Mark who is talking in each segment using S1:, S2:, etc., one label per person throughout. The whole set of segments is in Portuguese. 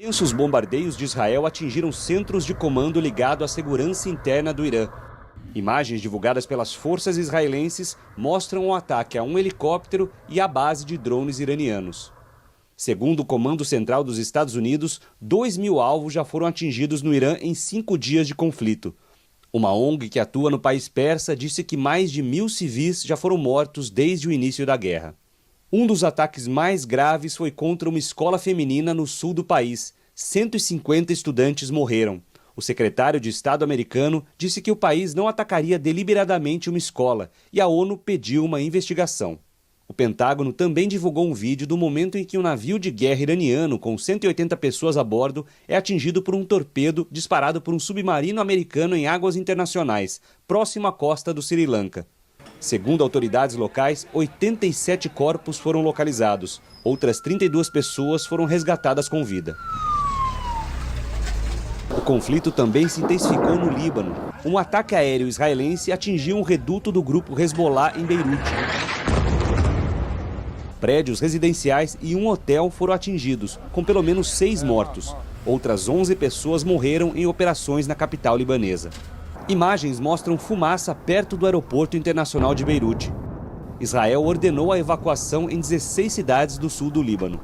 S1: Intensos bombardeios de Israel atingiram centros de comando ligado à segurança interna do Irã. Imagens divulgadas pelas forças israelenses mostram um ataque a um helicóptero e à base de drones iranianos. Segundo o Comando Central dos Estados Unidos, 2.000 alvos já foram atingidos no Irã em 5 dias de conflito. Uma ONG que atua no país persa disse que mais de 1.000 civis já foram mortos desde o início da guerra. Um dos ataques mais graves foi contra uma escola feminina no sul do país. 150 estudantes morreram. O secretário de Estado americano disse que o país não atacaria deliberadamente uma escola e a ONU pediu uma investigação. O Pentágono também divulgou um vídeo do momento em que um navio de guerra iraniano com 180 pessoas a bordo é atingido por um torpedo disparado por um submarino americano em águas internacionais, próximo à costa do Sri Lanka. Segundo autoridades locais, 87 corpos foram localizados. Outras 32 pessoas foram resgatadas com vida. O conflito também se intensificou no Líbano. Um ataque aéreo israelense atingiu um reduto do grupo Hezbollah em Beirute. Prédios residenciais e um hotel foram atingidos, com pelo menos 6 mortos. Outras 11 pessoas morreram em operações na capital libanesa. Imagens mostram fumaça perto do aeroporto internacional de Beirute. Israel ordenou a evacuação em 16 cidades do sul do Líbano.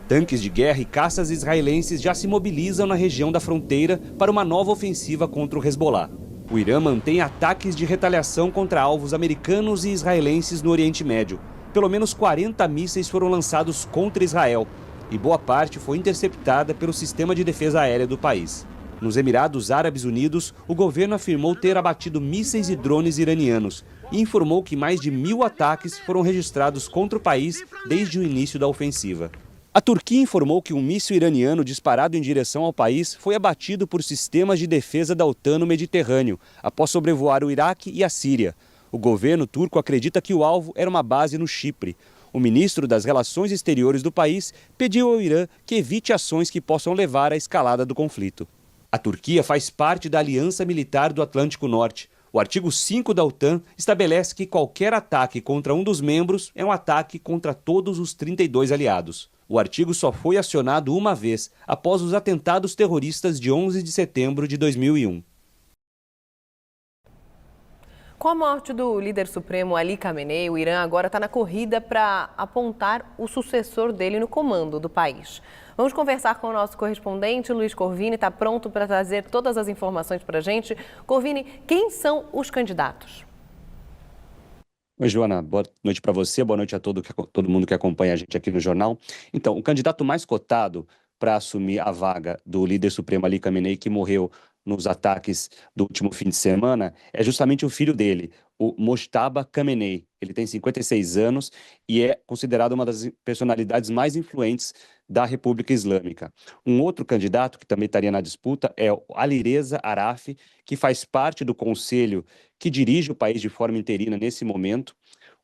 S1: Tanques de guerra e caças israelenses já se mobilizam na região da fronteira para uma nova ofensiva contra o Hezbollah. O Irã mantém ataques de retaliação contra alvos americanos e israelenses no Oriente Médio. Pelo menos 40 mísseis foram lançados contra Israel e boa parte foi interceptada pelo sistema de defesa aérea do país. Nos Emirados Árabes Unidos, o governo afirmou ter abatido mísseis e drones iranianos e informou que mais de 1.000 ataques foram registrados contra o país desde o início da ofensiva. A Turquia informou que um míssil iraniano disparado em direção ao país foi abatido por sistemas de defesa da OTAN no Mediterrâneo, após sobrevoar o Iraque e a Síria. O governo turco acredita que o alvo era uma base no Chipre. O ministro das Relações Exteriores do país pediu ao Irã que evite ações que possam levar à escalada do conflito. A Turquia faz parte da Aliança Militar do Atlântico Norte. O artigo 5 da OTAN estabelece que qualquer ataque contra um dos membros é um ataque contra todos os 32 aliados. O artigo só foi acionado uma vez, após os atentados terroristas de 11 de setembro de 2001.
S2: Com a morte do líder supremo Ali Khamenei, o Irã agora está na corrida para apontar o sucessor dele no comando do país. Vamos conversar com o nosso correspondente, Luiz Corvini, está pronto para trazer todas as informações para a gente. Corvini, quem são os candidatos?
S1: Oi, Joana, boa noite para você, boa noite a todo mundo que acompanha a gente aqui no jornal. Então, o candidato mais cotado para assumir a vaga do líder supremo Ali Khamenei, que morreu nos ataques do último fim de semana, é justamente o filho dele, o Mojtaba Khamenei. Ele tem 56 anos e é considerado uma das personalidades mais influentes da República Islâmica. Um outro candidato que também estaria na disputa é o Alireza Araf, que faz parte do conselho que dirige o país de forma interina nesse momento.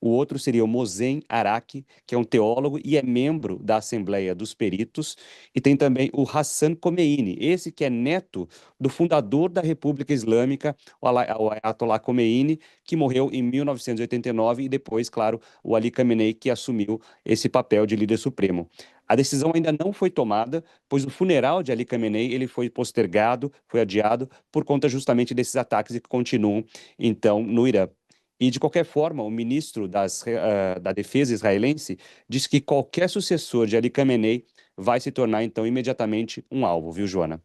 S1: O outro seria o Mohsen Araki, que é um teólogo e é membro da Assembleia dos Peritos. E tem também o Hassan Khomeini, esse que é neto do fundador da República Islâmica, o Ayatollah Khomeini, que morreu em 1989, e depois, claro, o Ali Khamenei, que assumiu esse papel de líder supremo. A decisão ainda não foi tomada, pois o funeral de Ali Khamenei ele foi postergado, foi adiado, por conta justamente desses ataques que continuam, então, no Irã. E, de qualquer forma, o ministro da Defesa israelense disse que qualquer sucessor de Ali Khamenei vai se tornar, então, imediatamente um alvo, viu, Joana?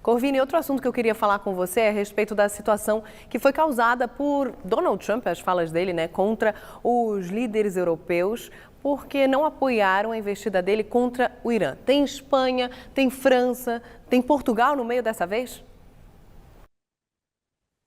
S2: Corvini, outro assunto que eu queria falar com você é a respeito da situação que foi causada por Donald Trump, as falas dele, contra os líderes europeus, porque não apoiaram a investida dele contra o Irã. Tem Espanha, tem França, tem Portugal no meio dessa vez?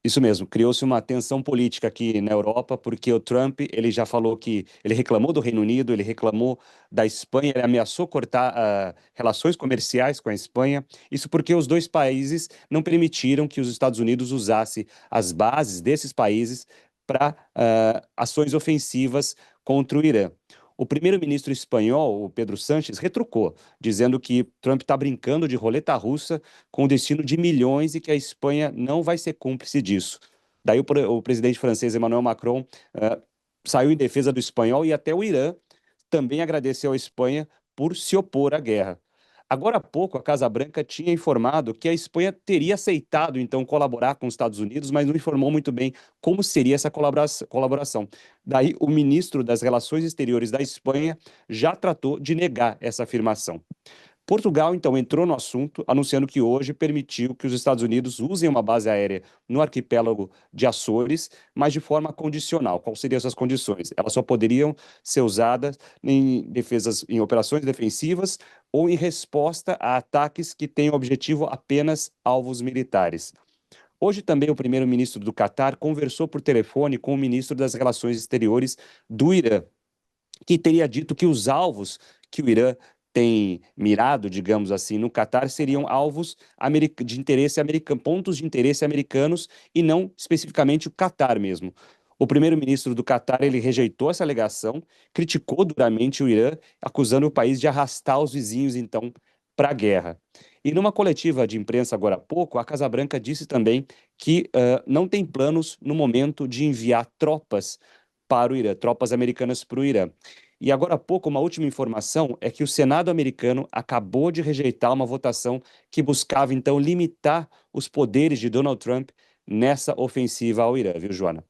S1: Isso mesmo, criou-se uma tensão política aqui na Europa, porque o Trump, ele já falou que ele reclamou do Reino Unido, ele reclamou da Espanha, ele ameaçou cortar relações comerciais com a Espanha. Isso porque os dois países não permitiram que os Estados Unidos usasse as bases desses países para ações ofensivas contra o Irã. O primeiro-ministro espanhol, o Pedro Sánchez, retrucou, dizendo que Trump está brincando de roleta russa com o destino de milhões e que a Espanha não vai ser cúmplice disso. Daí o presidente francês Emmanuel Macron saiu em defesa do espanhol, e até o Irã também agradeceu à Espanha por se opor à guerra. Agora há pouco, a Casa Branca tinha informado que a Espanha teria aceitado, então, colaborar com os Estados Unidos, mas não informou muito bem como seria essa colaboração. Daí, o ministro das Relações Exteriores da Espanha já tratou de negar essa afirmação. Portugal, então, entrou no assunto, anunciando que hoje permitiu que os Estados Unidos usem uma base aérea no arquipélago de Açores, mas de forma condicional. Quais seriam essas condições? Elas só poderiam ser usadas em operações defensivas ou em resposta a ataques que tenham objetivo apenas alvos militares. Hoje também o primeiro-ministro do Catar conversou por telefone com o ministro das Relações Exteriores do Irã, que teria dito que os alvos que o Irã tem mirado, digamos assim, no Catar seriam alvos de interesse americano, pontos de interesse americanos e não especificamente o Catar mesmo. O primeiro-ministro do Catar, ele rejeitou essa alegação, criticou duramente o Irã, acusando o país de arrastar os vizinhos, então, para a guerra. E numa coletiva de imprensa agora há pouco, a Casa Branca disse também que não tem planos no momento de enviar tropas para o Irã, tropas americanas para o Irã. E agora há pouco, uma última informação é que o Senado americano acabou de rejeitar uma votação que buscava, então, limitar os poderes de Donald Trump nessa ofensiva ao Irã, viu, Joana?